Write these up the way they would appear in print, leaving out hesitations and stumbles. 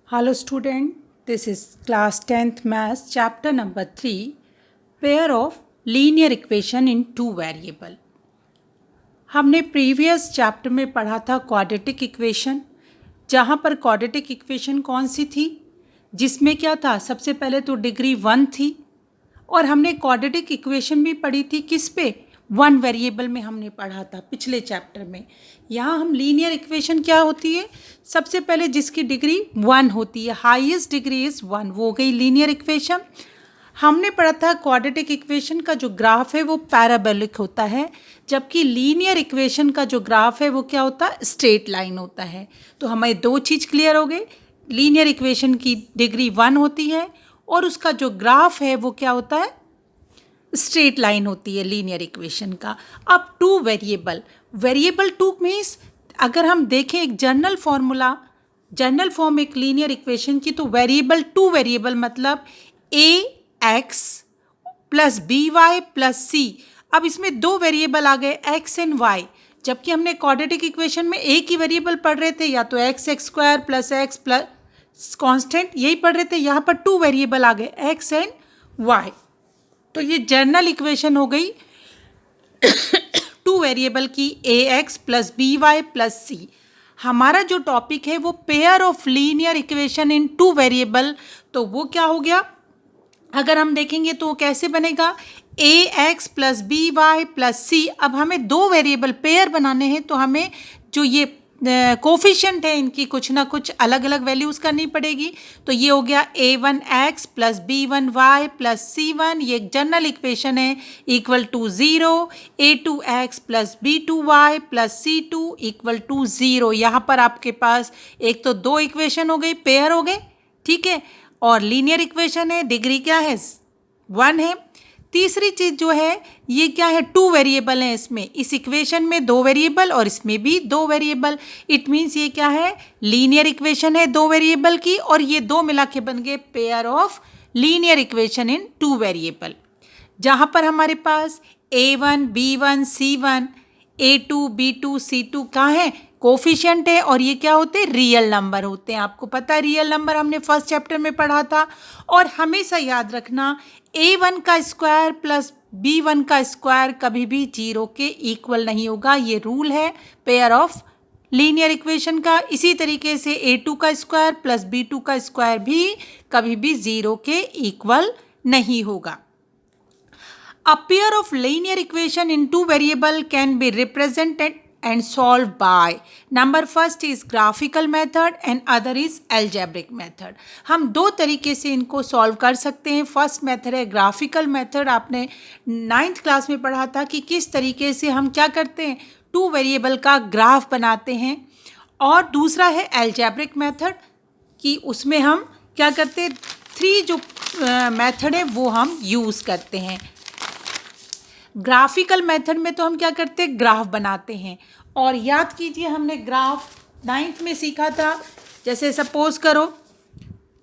Hello student, this is class 10th maths chapter number 3 pair of linear equation in two variable। हमने previous chapter में पढ़ा था quadratic equation, जहाँ पर quadratic equation कौन सी थी जिसमें क्या था, सबसे पहले तो डिग्री 1 थी और हमने क्वाड्रेटिक इक्वेशन भी पढ़ी थी किस पे, वन वेरिएबल में हमने पढ़ा था पिछले चैप्टर में। यहाँ हम लीनियर इक्वेशन क्या होती है, सबसे पहले जिसकी डिग्री 1 होती है, हाईएस्ट डिग्री इज़ 1, वो हो गई लीनियर इक्वेशन। हमने पढ़ा था क्वाड्रेटिक इक्वेशन का जो ग्राफ है वो पैराबोलिक होता है, जबकि लीनियर इक्वेशन का जो ग्राफ है वो क्या होता है, स्ट्रेट लाइन होता है। तो हमें दो चीज़ क्लियर हो गई, लीनियर इक्वेशन की डिग्री 1 होती है और उसका जो ग्राफ है वो क्या होता है, स्ट्रेट लाइन होती है लीनियर इक्वेशन का। अब two variable, variable two means अगर हम देखें एक जनरल फॉर्मूला, जनरल फॉर्म एक लीनियर इक्वेशन की, तो वेरिएबल टू वेरिएबल मतलब a x plus b y plus c. अब इसमें दो वेरिएबल आ गए एक्स एंड वाई, जबकि हमने क्वाड्रेटिक इक्वेशन में एक ही वेरिएबल पढ़ रहे थे, या तो x x square plus x plus constant, यही पढ़ रहे थे। यहाँ पर टू वेरिएबल आ गए एक्स एंड वाई, तो ये जनरल इक्वेशन हो गई टू वेरिएबल की, a x plus b y plus c. हमारा जो टॉपिक है वो pair of linear equation in two variable, तो वो क्या हो गया, अगर हम देखेंगे तो कैसे बनेगा, a x plus b y plus c. अब हमें दो वेरिएबल पेयर बनाने हैं, तो हमें जो ये कोफिशिएंट है इनकी कुछ ना कुछ अलग अलग वैल्यूज़ करनी पड़ेगी। तो ये हो गया a1 x plus b1 y plus c1, ये एक जनरल इक्वेशन है, equal to 0, a2 x plus b2 y plus c2 equal to 0। यहाँ पर आपके पास एक तो दो इक्वेशन हो गई, पेयर हो गए, ठीक है, और लीनियर इक्वेशन है, डिग्री क्या है, 1 है। तीसरी चीज़ जो है ये क्या है, टू वेरिएबल हैं इसमें, इस इक्वेशन में दो वेरिएबल और इसमें भी दो वेरिएबल। इट मीन्स ये क्या है, लीनियर इक्वेशन है दो वेरिएबल की, और ये दो मिला के बन गए pair of linear equation in two variable, जहाँ पर हमारे पास a1 b1 c1 a2 b2 c2 कहाँ है, कोफिशिएंट है, और ये क्या होते हैं, रियल नंबर होते हैं। आपको पता है रियल नंबर हमने फर्स्ट चैप्टर में पढ़ा था। और हमेशा याद रखना a1 का स्क्वायर प्लस b1 का स्क्वायर कभी भी 0 के इक्वल नहीं होगा, ये रूल है पेयर ऑफ लीनियर इक्वेशन का। इसी तरीके से a2 का स्क्वायर प्लस b2 का स्क्वायर भी कभी भी 0 के इक्वल नहीं होगा। A pair of linear equation in two variable can be represented and solved by, number first is graphical method and other is algebraic method। हम दो तरीके से इनको सॉल्व कर सकते हैं। फर्स्ट मेथड है ग्राफिकल मेथड, आपने 9th क्लास में पढ़ा था कि किस तरीके से हम क्या करते हैं, टू वेरिएबल का ग्राफ बनाते हैं। और दूसरा है अलजेब्रिक मेथड, कि उसमें हम क्या करते हैं, थ्री जो मेथड है वो हम यूज़ करते हैं। ग्राफिकल मेथड में तो हम क्या करते हैं, ग्राफ बनाते हैं। और याद कीजिए हमने ग्राफ 9th में सीखा था, जैसे सपोज करो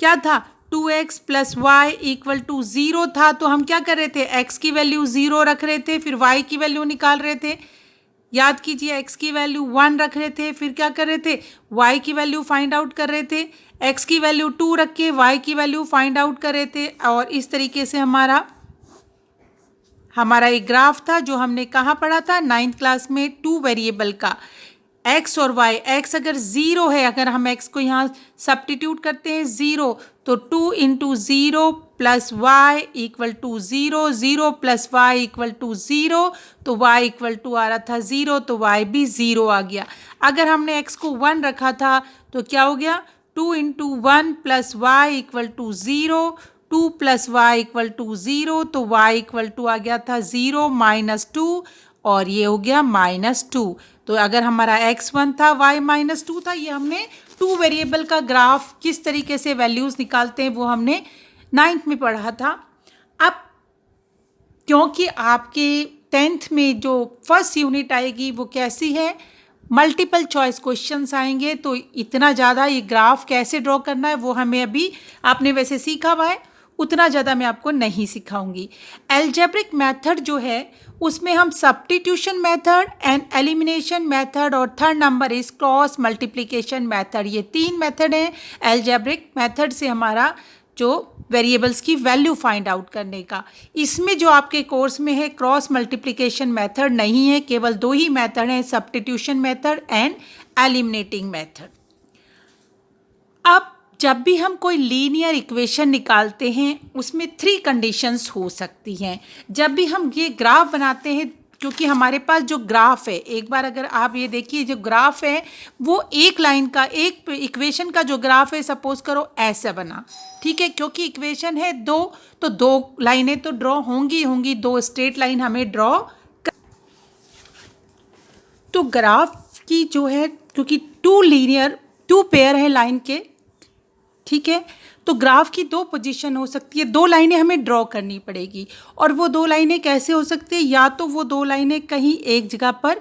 क्या था, 2x plus y equal to 0 था, तो हम क्या कर रहे थे, x की वैल्यू 0 रख रहे थे, फिर y की वैल्यू निकाल रहे थे। याद कीजिए x की वैल्यू 1 रख रहे थे, फिर क्या कर रहे थे, y की वैल्यू फाइंड आउट कर रहे थे, x की वैल्यू 2 रख के y की वैल्यू फाइंड आउट कर रहे थे। और इस तरीके से हमारा एक ग्राफ था जो हमने कहाँ पढ़ा था, 9th क्लास में, टू वेरिएबल का x और y। x अगर 0 है, अगर हम x को यहाँ सब्स्टिट्यूट करते हैं 0, तो 2 into 0 plus y equal to 0, 0 plus y equal to 0, तो y इक्वल टू आ रहा था 0, तो y भी 0 आ गया। अगर हमने x को 1 रखा था तो क्या हो गया, 2 into 1 plus y equal to 0, 2 plus y equal to 0, तो y इक्वल टू आ गया था 0 माइनस 2, और ये हो गया -2। तो अगर हमारा x1 था, y -2 था। ये हमने टू वेरिएबल का ग्राफ किस तरीके से वैल्यूज़ निकालते हैं वो हमने 9th में पढ़ा था। अब क्योंकि आपके 10th में जो फर्स्ट यूनिट आएगी वो कैसी है, मल्टीपल चॉइस क्वेश्चंस आएंगे, तो इतना ज़्यादा ये ग्राफ कैसे ड्रॉ करना है वो हमें अभी, आपने वैसे सीखा हुआ है, उतना ज़्यादा मैं आपको नहीं सिखाऊंगी। एल्जेब्रिक मेथड जो है उसमें हम substitution method and elimination method और third number is cross multiplication method, ये 3 मेथड हैं एल्जेब्रिक मेथड से हमारा जो वेरिएबल्स की वैल्यू फाइंड आउट करने का। इसमें जो आपके कोर्स में है क्रॉस मल्टीप्लिकेशन मेथड नहीं है, केवल 2 ही मेथड हैं, substitution method and eliminating method. अब जब भी हम कोई लीनियर इक्वेशन निकालते हैं उसमें 3 कंडीशंस हो सकती हैं। जब भी हम ये ग्राफ बनाते हैं, क्योंकि हमारे पास जो ग्राफ है, एक बार अगर आप ये देखिए जो ग्राफ है वो एक लाइन का, एक इक्वेशन का जो ग्राफ है सपोज करो ऐसा बना, ठीक है, क्योंकि इक्वेशन है 2 तो 2 लाइनें तो ड्रॉ होंगी, 2 स्ट्रेट लाइन हमें ड्रॉ तो ग्राफ की जो है, क्योंकि 2 पेयर है लाइन के, ठीक है, तो ग्राफ की 2 पोजीशन हो सकती है, 2 लाइनें हमें ड्रॉ करनी पड़ेगी। और वो 2 लाइनें कैसे हो सकती है, या तो वो 2 लाइनें कहीं एक जगह पर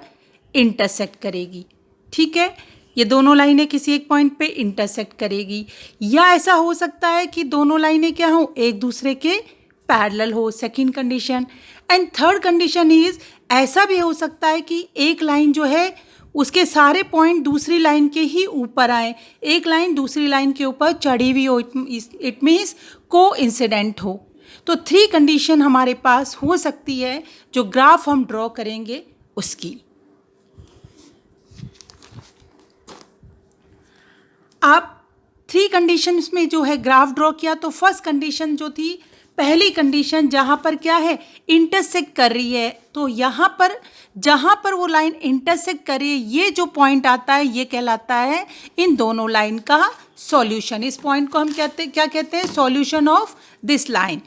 इंटरसेक्ट करेगी, ठीक है, ये दोनों लाइनें किसी एक पॉइंट पे इंटरसेक्ट करेगी, या ऐसा हो सकता है कि दोनों लाइनें क्या हो, एक दूसरे के पैरेलल हो, second condition. And third condition is ऐसा भी हो सकता है कि एक लाइन जो है उसके सारे पॉइंट दूसरी लाइन के ही ऊपर आए, एक लाइन दूसरी लाइन के ऊपर चढ़ी हुई हो, इट मीन्स कोइंसिडेंट हो। तो 3 कंडीशन हमारे पास हो सकती है जो ग्राफ हम ड्रॉ करेंगे उसकी। आप 3 कंडीशंस में जो है ग्राफ ड्रॉ किया तो फर्स्ट कंडीशन जो थी, पहली कंडीशन जहाँ पर क्या है इंटरसेक्ट कर रही है, तो यहाँ पर जहाँ पर वो लाइन इंटरसेक्ट कर रही है ये जो पॉइंट आता है ये कहलाता है इन दोनों लाइन का सॉल्यूशन। इस पॉइंट को हम क्या कहते हैं, सॉल्यूशन ऑफ दिस लाइन,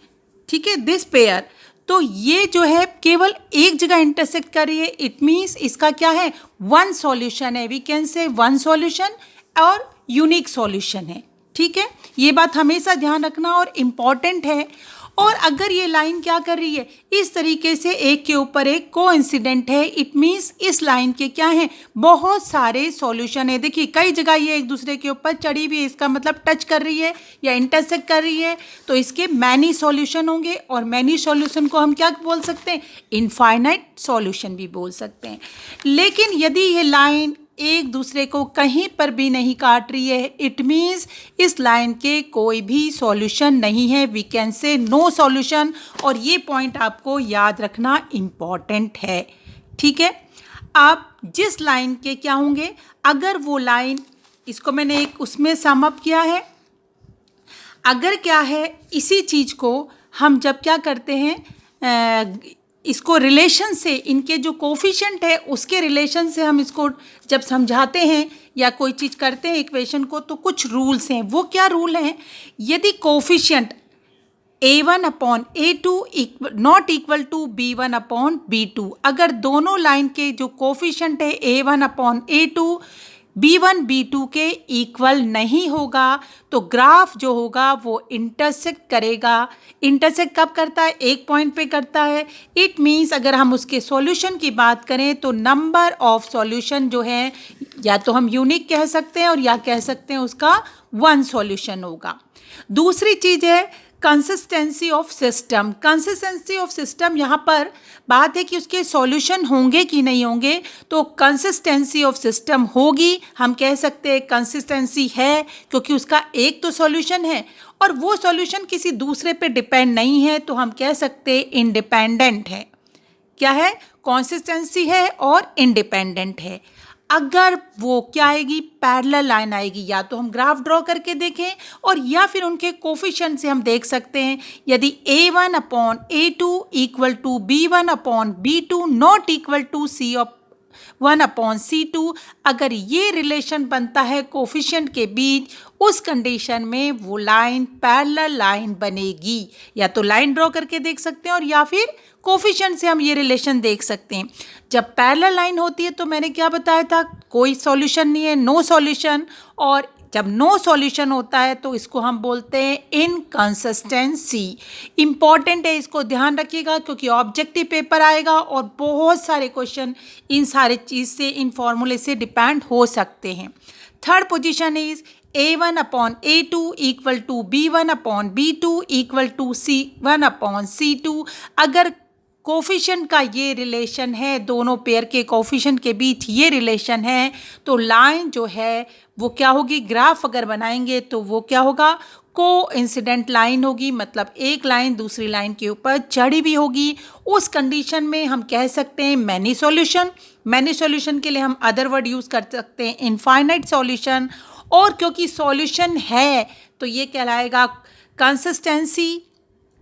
ठीक है, दिस पेयर। तो ये जो है केवल एक जगह इंटरसेक्ट कर रही है, इट मीन्स इसका क्या है, 1 सॉल्यूशन है, वी कैन से 1 सॉल्यूशन और यूनिक सॉल्यूशन है, ठीक है, ये बात हमेशा ध्यान रखना और इम्पॉर्टेंट है। और अगर ये लाइन क्या कर रही है, इस तरीके से एक के ऊपर एक कोइंसिडेंट है, इट मीन्स इस लाइन के क्या हैं, बहुत सारे सॉल्यूशन है। देखिए कई जगह ये एक दूसरे के ऊपर चढ़ी हुई है, इसका मतलब टच कर रही है या इंटरसेक्ट कर रही है, तो इसके मैनी सॉल्यूशन होंगे। और मैनी सॉल्यूशन को हम क्या बोल सकते हैं, इनफाइनाइट सॉल्यूशन भी बोल सकते हैं। लेकिन यदि ये लाइन एक दूसरे को कहीं पर भी नहीं काट रही है, इट मीन्स इस लाइन के कोई भी सॉल्यूशन नहीं है, we can say no solution. और ये पॉइंट आपको याद रखना इम्पॉर्टेंट है, ठीक है। आप जिस लाइन के क्या होंगे, अगर वो लाइन, इसको मैंने एक उसमें सम अप किया है, अगर क्या है इसी चीज़ को हम जब क्या करते हैं, इसको रिलेशन से, इनके जो कोफिशिएंट है उसके रिलेशन से हम इसको जब समझाते हैं या कोई चीज़ करते हैं इक्वेशन को, तो कुछ रूल्स हैं। वो क्या रूल हैं, यदि coefficient a1 upon a2 not equal to b1 upon b2, अगर दोनों लाइन के जो कोफिशिएंट है a1 upon a2 b1 b2 के इक्वल नहीं होगा, तो ग्राफ जो होगा वो इंटरसेक्ट करेगा। इंटरसेक्ट कब करता है, एक पॉइंट पे करता है, इट मीन्स अगर हम उसके सॉल्यूशन की बात करें तो नंबर ऑफ सॉल्यूशन जो है या तो हम यूनिक कह सकते हैं और या कह सकते हैं उसका 1 सॉल्यूशन होगा। दूसरी चीज़ है consistency of system. Consistency of system यहाँ पर बात है कि उसके सॉल्यूशन होंगे कि नहीं होंगे, तो कंसिस्टेंसी ऑफ सिस्टम होगी। हम कह सकते हैं कंसिस्टेंसी है क्योंकि उसका एक तो सॉल्यूशन है और वो सॉल्यूशन किसी दूसरे पे डिपेंड नहीं है, तो हम कह सकते हैं इंडिपेंडेंट है। क्या है, कंसिस्टेंसी है और इंडिपेंडेंट है। अगर वो क्या आएगी, पैरेलल लाइन आएगी, या तो हम ग्राफ ड्रॉ करके देखें और या फिर उनके कोफिशिएंट से हम देख सकते हैं। यदि a1 upon a2 equal to b1 upon b2 not equal to c1 upon c2, अगर ये रिलेशन बनता है कोफिशिएंट के बीच, उस कंडीशन में वो लाइन पैरेलल लाइन बनेगी। या तो लाइन ड्रॉ करके देख सकते हैं और या फिर कोफिशिएंट से हम ये रिलेशन देख सकते हैं। जब पैरेलल लाइन होती है तो मैंने क्या बताया था, कोई सॉल्यूशन नहीं है, नो सॉल्यूशन। और जब नो सॉल्यूशन होता है तो इसको हम बोलते हैं इनकंसिस्टेंसी। इंपॉर्टेंट है, इसको ध्यान रखिएगा क्योंकि ऑब्जेक्टिव पेपर आएगा और बहुत सारे क्वेश्चन इन सारे चीज़ से, इन फॉर्मूले से डिपेंड हो सकते हैं। Third position is A1 upon A2 equal to B1 upon B2 equal to C1 upon C2। अगर कोफिशिएंट का ये रिलेशन है, दोनों पेयर के कोफिशिएंट के बीच ये रिलेशन है, तो लाइन जो है वो क्या होगी, ग्राफ अगर बनाएंगे तो वो क्या होगा, कोइंसिडेंट लाइन होगी, मतलब एक लाइन दूसरी लाइन के ऊपर चढ़ी भी होगी। उस कंडीशन में हम कह सकते हैं मैनी सॉल्यूशन। मैनी सॉल्यूशन के लिए हम अदर वर्ड यूज़ कर सकते हैं इनफाइनाइट सॉल्यूशन। और क्योंकि सॉल्यूशन है तो ये कहलाएगा कंसिस्टेंसी।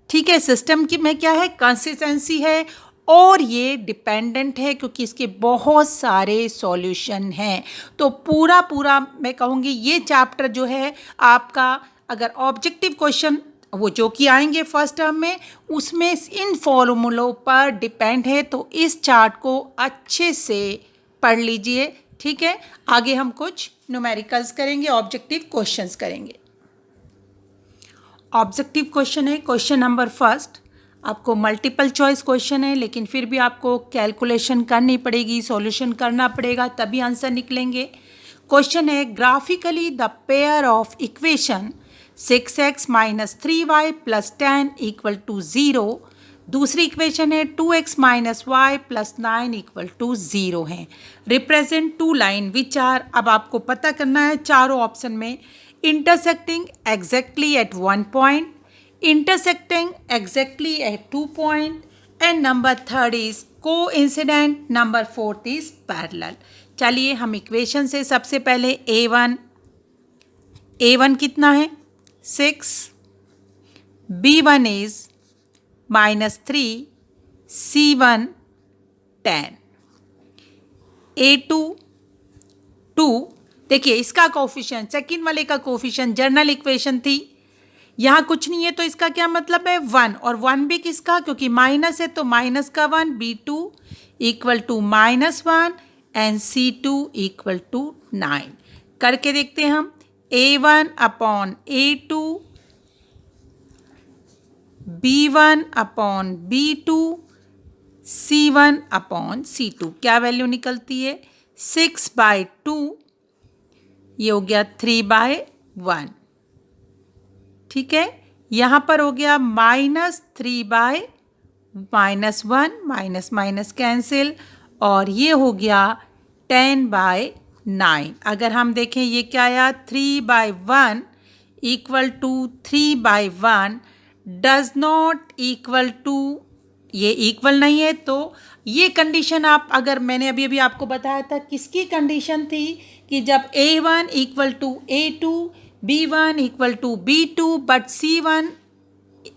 ठीक है, सिस्टम की में क्या है, कंसिस्टेंसी है। और ये डिपेंडेंट है क्योंकि इसके बहुत सारे सॉल्यूशन हैं। तो पूरा मैं कहूँगी ये चैप्टर जो है आपका, अगर ऑब्जेक्टिव क्वेश्चन वो जो कि आएंगे फर्स्ट टर्म में, उसमें इन फॉर्मूलों पर डिपेंड है। तो इस चार्ट को अच्छे से पढ़ लीजिए। ठीक है, आगे हम कुछ न्यूमेरिकल्स करेंगे, ऑब्जेक्टिव क्वेश्चंस करेंगे। ऑब्जेक्टिव क्वेश्चन है क्वेश्चन नंबर फर्स्ट। आपको मल्टीपल चॉइस क्वेश्चन है, लेकिन फिर भी आपको कैलकुलेशन करनी पड़ेगी, सॉल्यूशन करना पड़ेगा, तभी आंसर निकलेंगे। क्वेश्चन है graphically the pair of equation 6x minus 3y plus 10 equal to 0। दूसरी इक्वेशन है 2x minus y plus 9 equal to 0 है। Represent two line which are, अब आपको पता करना है चारों ऑप्शन में, intersecting exactly at 1 point, intersecting exactly at 2 point, and number third is coincident, number fourth is parallel। चलिए हम इक्वेशन से सबसे पहले A1 कितना है 6, B1 is -3, C1 10, A2 2। देखिए इसका कोफिशिएंट, सेकेंड वाले का कोफिशिएंट जनरल इक्वेशन थी, यहाँ कुछ नहीं है तो इसका क्या मतलब है 1, और 1 भी किसका, क्योंकि माइनस है तो माइनस का 1, B2 equal to -1 and C2 equal to 9। करके देखते हैं हम, A1 upon A2, B1 upon B2, C1 upon C2, क्या वैल्यू निकलती है 6/2, ये हो गया 3/1। ठीक है, यहाँ पर हो गया -3/-1, माइनस माइनस कैंसिल, और ये हो गया 10/9। अगर हम देखें ये क्या आया 3/1 equal to 3/1 does not equal to, ये इक्वल नहीं है। तो ये कंडीशन आप, अगर मैंने अभी आपको बताया था किसकी कंडीशन थी, कि जब A1 equal to A2, B1 equal to B2 but C1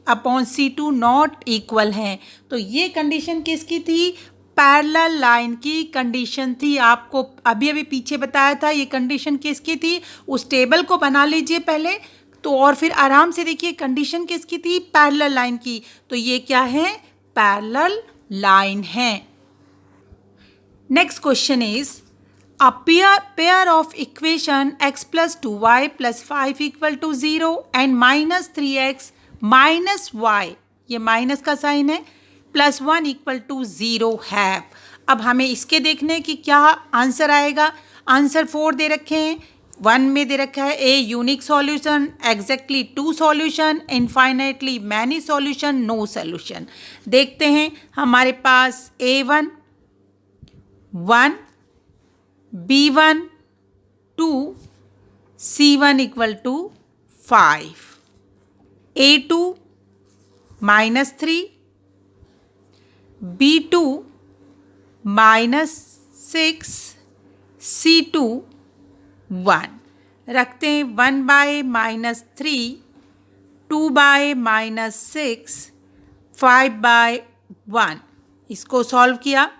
upon C2 not equal हैं। तो ये कंडीशन किसकी थी, पैरेलल लाइन की कंडीशन थी। आपको अभी पीछे बताया था ये कंडीशन किसकी थी, उस टेबल को बना लीजिए पहले तो, और फिर आराम से देखिए कंडीशन किसकी थी, पैरेलल लाइन की। तो ये क्या है, पैरेलल लाइन है। Next question is a pair of equation x plus 2y plus 5 equal to 0 and minus 3x minus y, ये माइनस का साइन है, प्लस 1 इक्वल टू 0 है। अब हमें इसके देखने कि क्या आंसर आएगा। आंसर 4 दे रखे हैं, 1 में दे रखा है a unique solution, exactly 2 solution, infinitely many solution, no solution. देखते हैं हमारे पास A1 1, B1 2, C1 equal to 5, A2 -3, B2 -6, C2 1। रखते हैं 1/-3, 2/-6, 5/1। इसको सॉल्व किया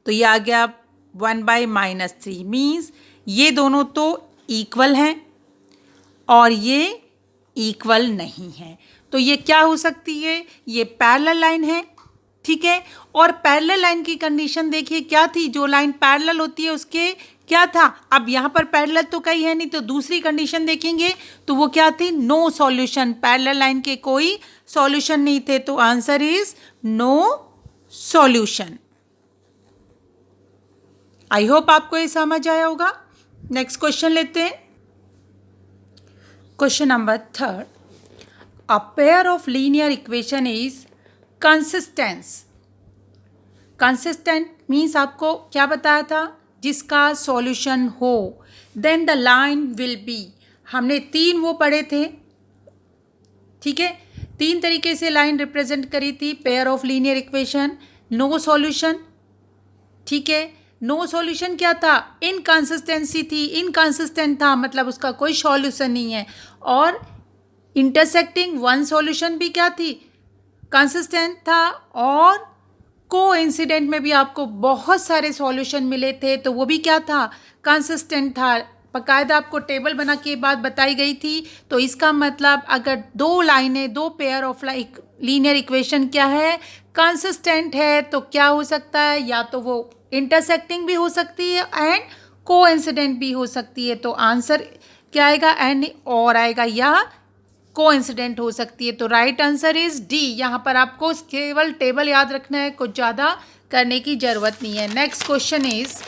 तो ये आ गया 1/-3, मीन्स ये दोनों तो इक्वल हैं और ये इक्वल नहीं है। तो ये क्या हो सकती है, ये पैरेलल लाइन है। ठीक है, और पैरेलल लाइन की कंडीशन देखिए क्या थी, जो लाइन पैरेलल होती है उसके क्या था, अब यहाँ पर पैरेलल तो कहीं है नहीं, तो दूसरी कंडीशन देखेंगे तो वो क्या थी, नो सॉल्यूशन। पैरेलल लाइन के कोई सॉल्यूशन नहीं थे, तो answer is no solution. I hope आपको ये समझ आया होगा। नेक्स्ट क्वेश्चन लेते हैं। Question number 3. A pair of linear equation is consistent. Consistent means आपको क्या बताया था, जिसका सॉल्यूशन हो. Then the line will be. हमने 3 वो पढ़े थे, ठीक है. 3 तरीके से लाइन रिप्रेजेंट करी थी. Pair of linear equation, no solution, ठीक है. नो सॉल्यूशन क्या था, इनकंसिस्टेंसी थी. इनकंसिस्टेंट था मतलब उसका कोई सॉल्यूशन नहीं है. और इंटरसेक्टिंग वन सॉल्यूशन भी क्या थी, कंसिस्टेंट था. और कोइंसिडेंट में भी आपको बहुत सारे सॉल्यूशन मिले थे, तो वो भी क्या था, कंसिस्टेंट था. बाकायदा आपको टेबल बना के बात बताई गई थी. तो इसका मतलब अगर 2 लाइनें, 2 पेयर ऑफ लीनियर इक्वेशन क्या है, कंसिस्टेंट है, तो क्या हो सकता है, या तो वो इंटरसेक्टिंग भी हो सकती है एंड कोइंसिडेंट भी हो सकती है. तो आंसर क्या आएगा, एंड और आएगा, या कोइंसिडेंट हो सकती है. तो राइट आंसर इज डी. यहाँ पर आपको केवल टेबल याद रखना है, कुछ ज़्यादा करने की ज़रूरत नहीं है. Next question is,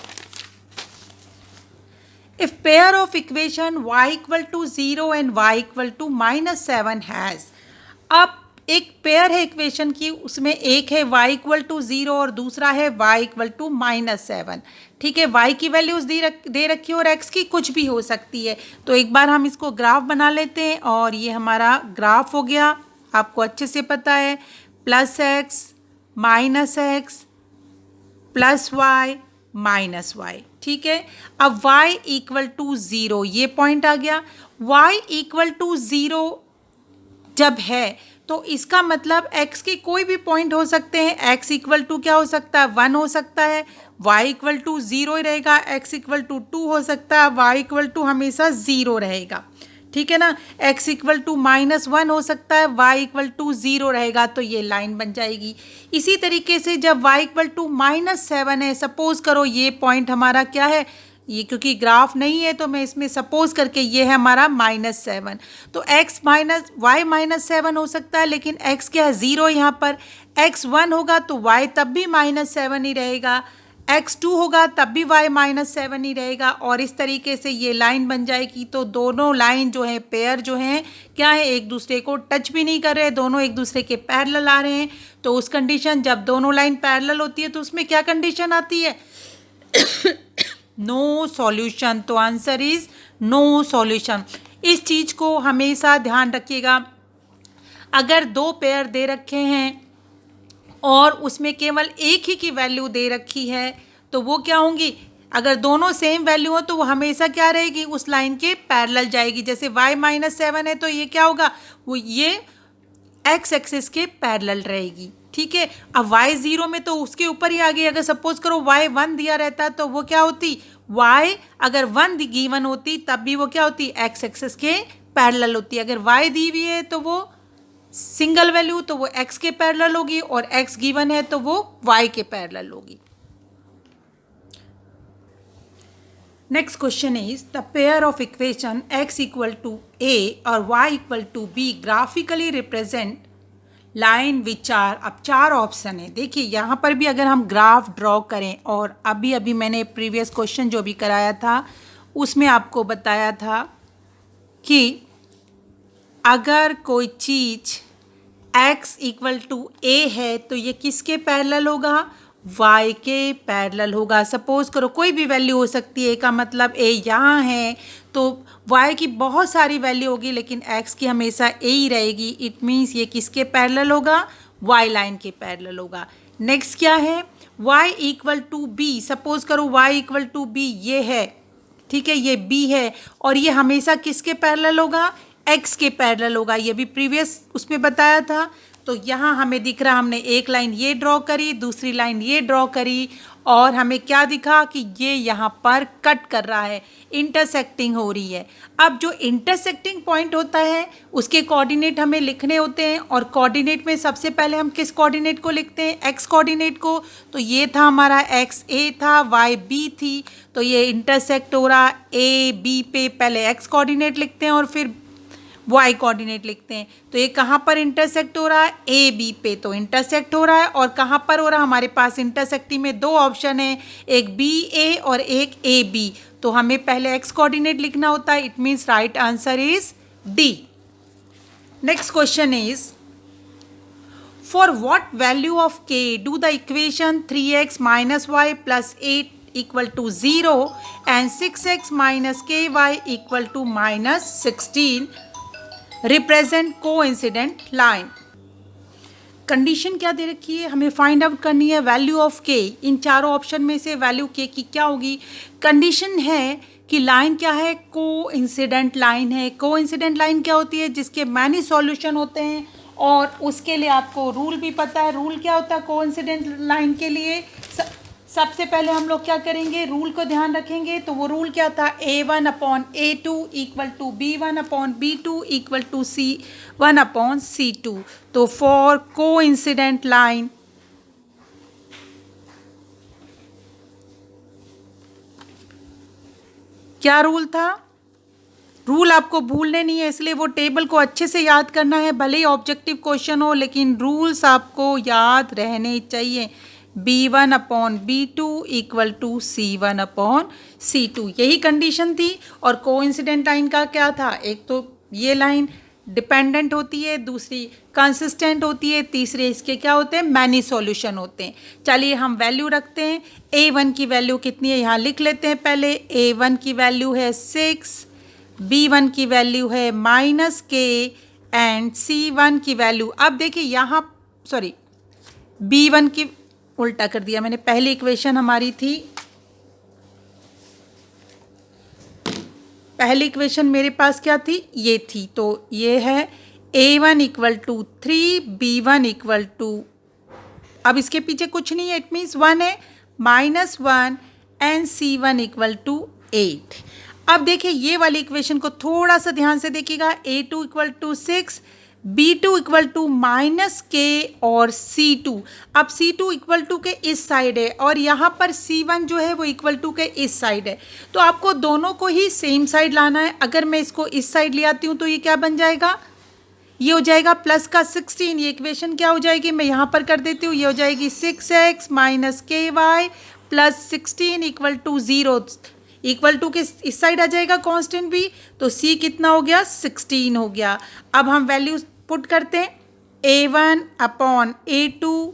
if pair of equation y equal to 0 and y equal to -7 has. अब एक पेयर है इक्वेशन की, उसमें एक है y इक्वल टू 0 और दूसरा है y इक्वल टू -7, ठीक है. y की वैल्यूज़ दे रखी है और x की कुछ भी हो सकती है. तो एक बार हम इसको ग्राफ बना लेते हैं, और ये हमारा ग्राफ हो गया, आपको अच्छे से पता है, +x -x +y -y, ठीक है. अब y इक्वल टू 0, ये पॉइंट आ गया. y इक्वल टू 0 जब है तो इसका मतलब x के कोई भी पॉइंट हो सकते हैं. x इक्वल टू क्या हो सकता है, 1 हो सकता है. y इक्वल टू 0 ही रहेगा. x इक्वल टू 2 हो सकता है. y इक्वल टू हमेशा 0 रहेगा, ठीक है ना. x इक्वल टू -1 हो सकता है. y इक्वल टू 0 रहेगा. तो ये लाइन बन जाएगी. इसी तरीके से जब y इक्वल टू -7 है, सपोज करो ये पॉइंट हमारा क्या है, ये क्योंकि ग्राफ नहीं है तो मैं इसमें सपोज करके ये है हमारा -7. तो y -7 हो सकता है, लेकिन x क्या है, 0 यहाँ पर. x 1 होगा तो y तब भी -7 ही रहेगा. x 2 होगा तब भी y -7 ही रहेगा. और इस तरीके से ये लाइन बन जाएगी. तो दोनों लाइन जो है, पेयर जो हैं, क्या है, एक दूसरे को टच भी नहीं कर रहे, दोनों एक दूसरे के पैरेलल आ रहे हैं. तो उस कंडीशन, जब दोनों लाइन पैरेलल होती है तो उसमें क्या कंडीशन आती है, नो सॉल्यूशन. तो आंसर इज नो सॉल्यूशन. इस चीज़ को हमेशा ध्यान रखिएगा. अगर 2 पेयर दे रखे हैं और उसमें केवल एक ही की वैल्यू दे रखी है, तो वो क्या होंगी, अगर दोनों सेम वैल्यू हो तो वो हमेशा क्या रहेगी, उस लाइन के पैरेलल जाएगी. जैसे y -7 है तो ये क्या होगा, वो ये x एक्सिस के पैरेलल रहेगी, ठीक है. अब y 0 में तो उसके ऊपर ही आ गई. अगर सपोज करो y 1 दिया रहता तो वो क्या होती, y अगर 1 गिवन होती तब भी वो क्या होती, x एक्सिस के पैरेलल होती. अगर y दी हुई है तो वो सिंगल वैल्यू, तो वो x के पैरेलल होगी, और x गिवन है तो वो y के पैरेलल होगी. Next question is, the pair of equation x equal to a और y equal to b graphically represent line which are. अब 4 ऑप्शन है. देखिए यहाँ पर भी अगर हम ग्राफ ड्रॉ करें, और अभी अभी मैंने प्रीवियस क्वेश्चन जो भी कराया था उसमें आपको बताया था कि अगर कोई चीज़ x इक्वल टू a है तो ये किसके पैरेलल होगा, y के पैरेलल होगा. सपोज करो कोई भी वैल्यू हो सकती है, a का मतलब a यहाँ है तो y की बहुत सारी वैल्यू होगी, लेकिन x की हमेशा a ही रहेगी. इट मीन्स ये किसके पैरेलल होगा, y लाइन के पैरेलल होगा. नेक्स्ट क्या है, y equal to b. Suppose करो y इक्वल टू b ये है, ठीक है, ये b है, और ये हमेशा किसके पैरेलल होगा, x के पैरेलल होगा. ये भी प्रीवियस उसमें बताया था. तो यहाँ हमें दिख रहा, हमने एक लाइन ये ड्रॉ करी, दूसरी लाइन ये ड्रॉ करी, और हमें क्या दिखा कि ये यहाँ पर कट कर रहा है, इंटरसेक्टिंग हो रही है. अब जो इंटरसेक्टिंग पॉइंट होता है उसके कोऑर्डिनेट हमें लिखने होते हैं, और कोऑर्डिनेट में सबसे पहले हम किस कोऑर्डिनेट को लिखते हैं, एक्स कोऑर्डिनेट को. तो ये था हमारा एक्स ए था, वाई बी थी. तो ये इंटरसेक्ट हो रहा ए बी पे, पहले एक्स कोऑर्डिनेट लिखते हैं और फिर वाई कोऑर्डिनेट लिखते हैं. तो ये कहाँ पर इंटरसेक्ट हो रहा है, ए बी पे. तो इंटरसेक्ट हो रहा है, और कहाँ पर हो रहा है, हमारे पास इंटरसेक्टिंग में 2 ऑप्शन है, एक बी ए और एक ए बी. तो हमें पहले एक्स कोऑर्डिनेट लिखना होता है. It means right answer is D. Next question is, for what value of k do the equation 3x minus y plus 8 equal to 0 and 6x minus ky equal to minus 16 represent coincident line? Condition क्या दे रखी है, हमें find out करनी है value of के। इन चारों option में से वैल्यू के की क्या होगी? कंडीशन है कि लाइन क्या है, को इंसिडेंट लाइन है। को इंसिडेंट लाइन क्या होती है? जिसके मैनी सॉल्यूशन होते हैं, और उसके लिए आपको रूल भी पता है। रूल क्या होता है को इंसिडेंट लाइन के लिए? सबसे पहले हम लोग क्या करेंगे, रूल को ध्यान रखेंगे। तो वो रूल क्या था, A1/A2 equal to B1/B2 equal to C1/C2। तो फॉर को इंसिडेंट लाइन क्या रूल था? रूल आपको भूलने नहीं है, इसलिए वो टेबल को अच्छे से याद करना है। भले ही ऑब्जेक्टिव क्वेश्चन हो, लेकिन रूल्स आपको याद रहने चाहिए। B1/B2 इक्वल टू C1/C2, यही कंडीशन थी। और कोइंसिडेंट लाइन का क्या था, एक तो ये लाइन डिपेंडेंट होती है, दूसरी कंसिस्टेंट होती है, तीसरे इसके क्या होते हैं, मैनी सॉल्यूशन होते हैं। चलिए हम वैल्यू रखते हैं। A1 की वैल्यू कितनी है यहाँ लिख लेते हैं। पहले A1 की वैल्यू है 6, B1 की वैल्यू है -k एंड C1 की वैल्यू, अब देखिए यहाँ B1 की उल्टा कर दिया मैंने। पहली इक्वेशन हमारी थी, पहली इक्वेशन मेरे पास क्या थी, ये थी। तो ये है A1 equal to 3, B1 equal to, अब इसके पीछे कुछ नहीं है, इट मीन्स 1 है, -1 एंड C1 इक्वल टू 8। अब देखिए ये वाली इक्वेशन को थोड़ा सा ध्यान से देखिएगा। A2 equal to 6, B2 equal to -k और C2, अब C2 इक्वल टू के इस साइड है और यहाँ पर C1 जो है वो इक्वल टू के इस साइड है। तो आपको दोनों को ही सेम साइड लाना है। अगर मैं इसको इस साइड ले आती हूँ तो ये क्या बन जाएगा, ये हो जाएगा प्लस का 16। ये इक्वेशन क्या हो जाएगी, मैं यहाँ पर कर देती हूँ, ये हो जाएगी 6x minus ky plus 16 equal to 0। Equal to के इस साइड आ जाएगा कांस्टेंट भी, तो C कितना हो गया, 16 हो गया। अब हम वैल्यू पुट करते हैं। A1/A2,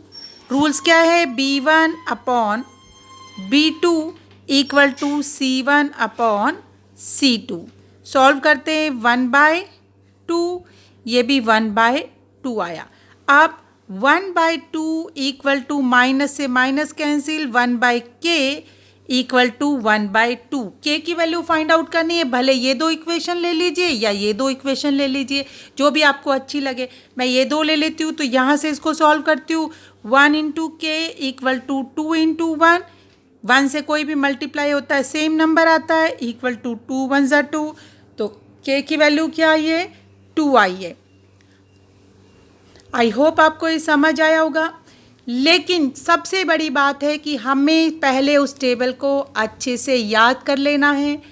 रूल्स क्या है, B1/B2 equal to C1/C2। Solve करते हैं, 1/2, ये भी 1/2 आया। अब 1/2 इक्वल टू माइनस से minus cancel, 1/k equal to 1/2। के की वैल्यू फाइंड आउट करनी है, भले ये दो इक्वेशन ले लीजिए या ये दो इक्वेशन ले लीजिए, जो भी आपको अच्छी लगे। मैं ये दो ले लेती हूँ, तो यहाँ से इसको सॉल्व करती हूँ। 1 इंटू के इक्वल टू 2 इंटू 1, 1 से कोई भी मल्टीप्लाई होता है सेम नंबर आता है, इक्वल टू 2 1 ज़ा 2। तो के की वैल्यू क्या आई है, 2 आई है। आई होप आपको ये समझ आया होगा। लेकिन सबसे बड़ी बात है कि हमें पहले उस टेबल को अच्छे से याद कर लेना है।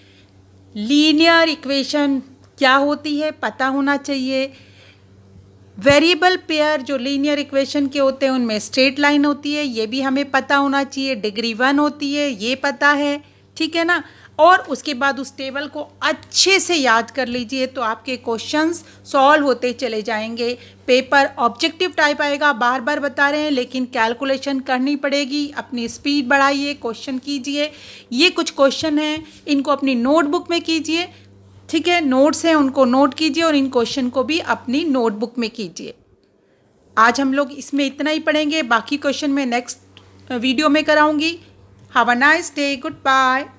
लीनियर इक्वेशन क्या होती है पता होना चाहिए। वेरिएबल पेयर जो लीनियर इक्वेशन के होते हैं उनमें स्ट्रेट लाइन होती है, ये भी हमें पता होना चाहिए। डिग्री 1 होती है, ये पता है, ठीक है ना। और उसके बाद उस टेबल को अच्छे से याद कर लीजिए, तो आपके क्वेश्चंस सॉल्व होते चले जाएंगे। पेपर ऑब्जेक्टिव टाइप आएगा, बार बार बता रहे हैं, लेकिन कैलकुलेशन करनी पड़ेगी। अपनी स्पीड बढ़ाइए, क्वेश्चन कीजिए। ये कुछ क्वेश्चन हैं, इनको अपनी नोटबुक में कीजिए, ठीक है। नोट्स हैं उनको नोट कीजिए और इन क्वेश्चन को भी अपनी नोटबुक में कीजिए। आज हम लोग इसमें इतना ही पढ़ेंगे, बाकी क्वेश्चन मैं नेक्स्ट वीडियो में कराऊंगी। Have a nice day, good bye.